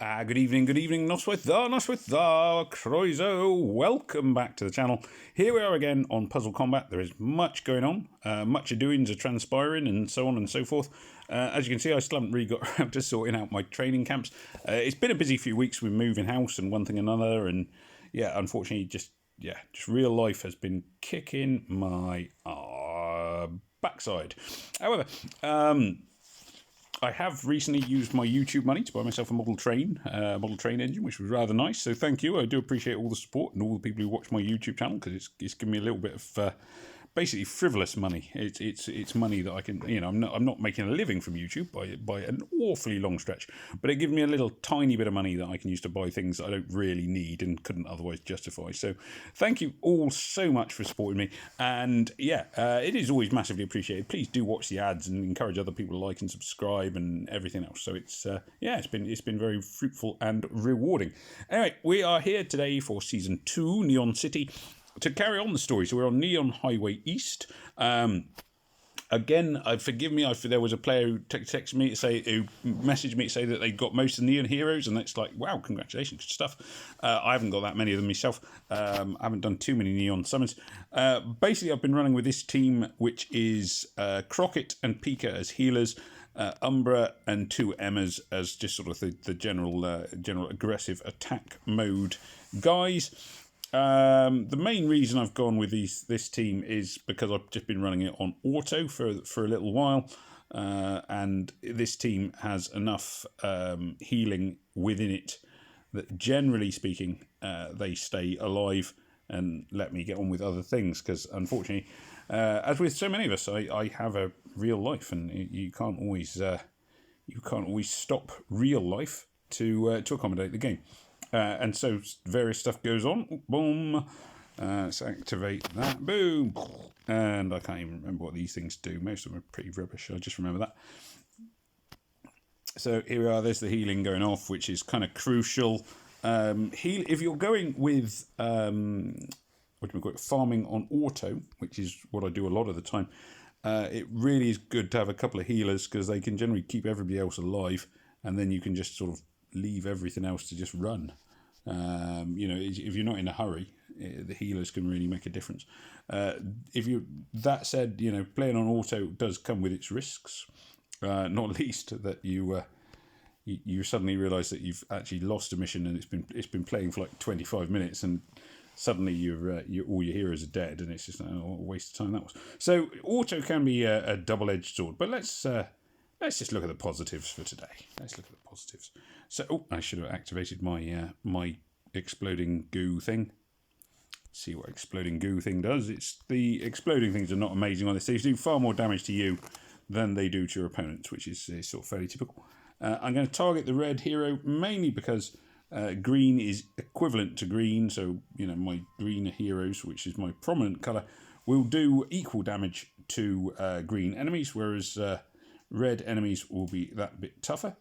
Good evening, Noswith Croizo. Welcome back to the channel. Here we are again on Puzzle Combat. There is much going on, much doings are transpiring, and so on and so forth. As you can see, I still haven't really got around to sorting out my training camps. It's been a busy few weeks with moving house and one thing and another, and yeah, unfortunately, just real life has been kicking my backside. However, I have recently used my YouTube money to buy myself a Model Train engine, which was rather nice. So thank you. I do appreciate all the support and all the people who watch my YouTube channel, because it's given me a little bit of basically frivolous money. It's money that I can, I'm not making a living from YouTube by an awfully long stretch, but it gives me a little tiny bit of money that I can use to buy things that I don't really need and couldn't otherwise justify. So thank you all so much for supporting me, and it is always massively appreciated. Please do watch the ads and encourage other people to like and subscribe and everything else. So it's been very fruitful and rewarding. Anyway, we are here today for season 2, Neon City, to carry on the story. So we're on Neon Highway East. Again, forgive me, there was a player who texted me who messaged me to say that they got most of the Neon heroes, and that's like, wow, congratulations, good stuff. I haven't got that many of them myself. I haven't done too many Neon summons. Basically, I've been running with this team, which is Crockett and Pika as healers, Umbra and 2 Emmas as just sort of the general aggressive attack mode guys. The main reason I've gone with this team is because I've just been running it on auto for a little while, and this team has enough healing within it that, generally speaking, they stay alive and let me get on with other things. Because unfortunately, as with so many of us, I have a real life, and you can't always stop real life to accommodate the game. And so various stuff goes on. Boom. Let's activate that. Boom. And I can't even remember what these things do. Most of them are pretty rubbish. I just remember that. So here we are. There's the healing going off, which is kind of crucial. If you're going with farming on auto, which is what I do a lot of the time, it really is good to have a couple of healers, because they can generally keep everybody else alive, and then you can just sort of leave everything else to just run. If you're not in a hurry, the healers can really make a difference. That said, playing on auto does come with its risks, not least that you suddenly realise that you've actually lost a mission, and it's been playing for like 25 minutes, and suddenly all your heroes are dead, and it's just what a waste of time that was. So auto can be a double-edged sword, but let's just look at the positives for today. Let's look at the positives. So, I should have activated my my exploding goo thing. See what exploding goo thing does. The exploding things are not amazing on this. They do far more damage to you than they do to your opponents, which is sort of fairly typical. I'm going to target the red hero mainly because green is equivalent to green. So, my green heroes, which is my prominent colour, will do equal damage to green enemies, whereas red enemies will be that bit tougher.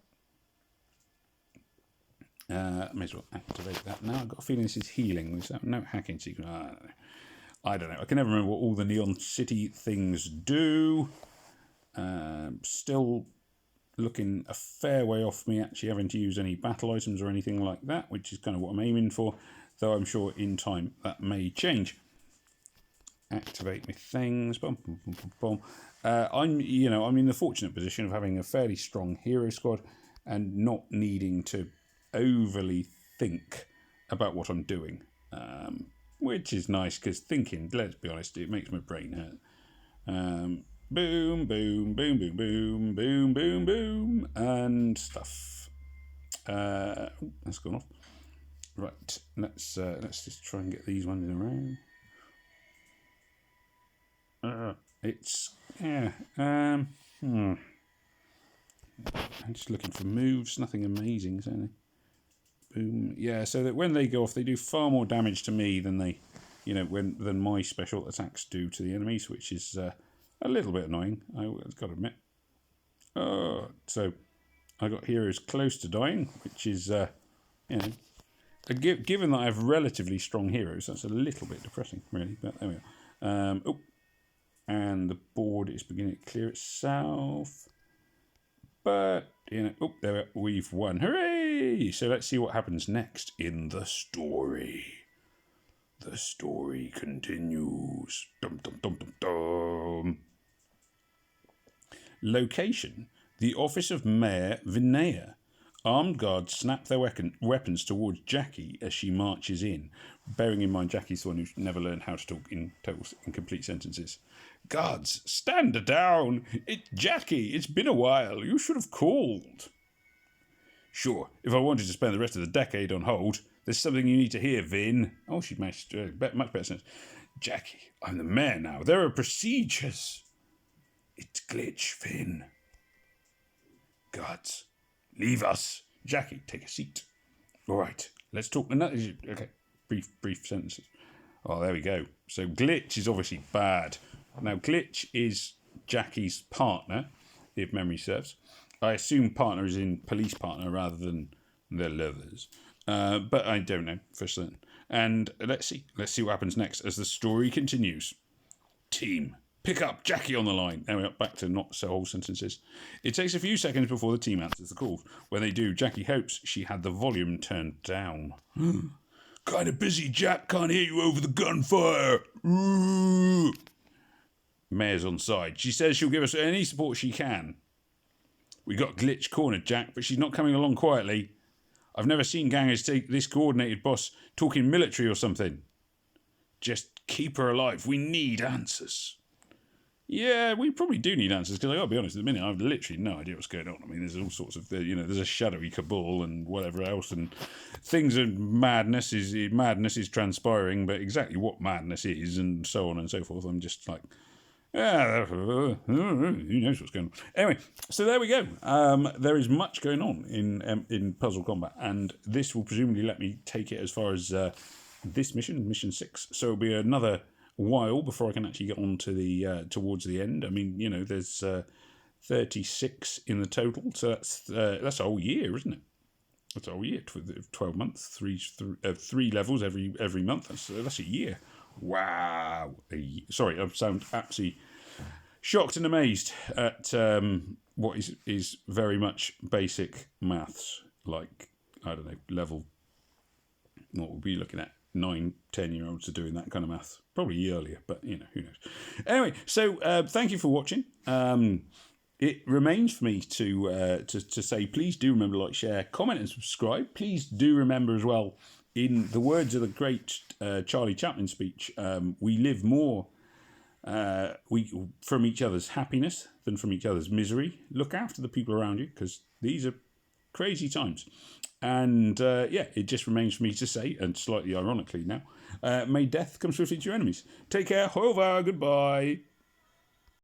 May as well activate that now. I've got a feeling this is healing. There's no hacking secret. I don't know. I can never remember what all the Neon City things do. Still looking a fair way off me actually having to use any battle items or anything like that, which is kind of what I'm aiming for, though I'm sure in time that may change. Activate my things. Boom, boom, boom, boom, boom. I'm in the fortunate position of having a fairly strong hero squad and not needing to overly think about what I'm doing, which is nice, because thinking, let's be honest, it makes my brain hurt. Boom, boom, boom, boom, boom, boom, boom, boom, and stuff. That's gone off. Right, let's just try and get these ones in a row. I'm just looking for moves. Nothing amazing, certainly. Boom. Yeah, so that when they go off, they do far more damage to me than than my special attacks do to the enemies, which is a little bit annoying, I've got to admit. So I got heroes close to dying, which is given that I have relatively strong heroes, that's a little bit depressing, really. But there we are. And the board is beginning to clear itself. But, there we've won. Hooray! Yay! So let's see what happens next in the story. The story continues. Dum, dum, dum, dum, dum. Location: the office of Mayor Vinaya. Armed guards snap their weapons towards Jackie as she marches in. Bearing in mind Jackie's the one who's never learned how to talk in complete sentences. Guards, stand down! It's Jackie! It's been a while. You should have called. Sure, if I wanted to spend the rest of the decade on hold. There's something you need to hear, Vin. Oh, she matched much better sense. Jackie, I'm the mayor now. There are procedures. It's Glitch, Vin. Guards, leave us. Jackie, take a seat. All right, let's talk. Okay, brief sentences. Oh, there we go. So Glitch is obviously bad. Now, Glitch is Jackie's partner, if memory serves. I assume partner is in police partner rather than their lovers. But I don't know for certain. And let's see what happens next as the story continues. Team, pick up Jackie on the line. Now we're back to not so whole sentences. It takes a few seconds before the team answers the call. When they do, Jackie hopes she had the volume turned down. Kind of busy, Jack. Can't hear you over the gunfire. Mayor's on side. She says she'll give us any support she can. We got Glitch cornered, Jack, but she's not coming along quietly. I've never seen gangers take this coordinated boss talking military or something. Just keep her alive. We need answers. Yeah, we probably do need answers, because I gotta be honest, at the minute I've literally no idea what's going on. I mean, there's all sorts of, there's a shadowy cabal and whatever else, and things are madness is transpiring, but exactly what madness is and so on and so forth, I'm just like, who knows what's going on. Anyway, so there we go. There is much going on in Puzzle Combat, and this will presumably let me take it as far as this mission 6. So it'll be another while before I can actually get on to the towards the end. I mean, there's 36 in the total, so that's a whole year, isn't it? That's a whole year, 12 months, three levels every month. That's a year. Wow. Sorry, I sound absolutely shocked and amazed at what is very much basic maths. Like, I don't know, level, what we'll be looking at, 9-10-year-olds are doing that kind of maths. Probably earlier, but, who knows. Anyway, so thank you for watching. It remains for me to say, please do remember to like, share, comment and subscribe. Please do remember as well, in the words of the great Charlie Chaplin speech, we live more from each other's happiness than from each other's misery. Look after the people around you, because these are crazy times. And it just remains for me to say, and slightly ironically now, may death come swiftly to your enemies. Take care. Au revoir. Goodbye.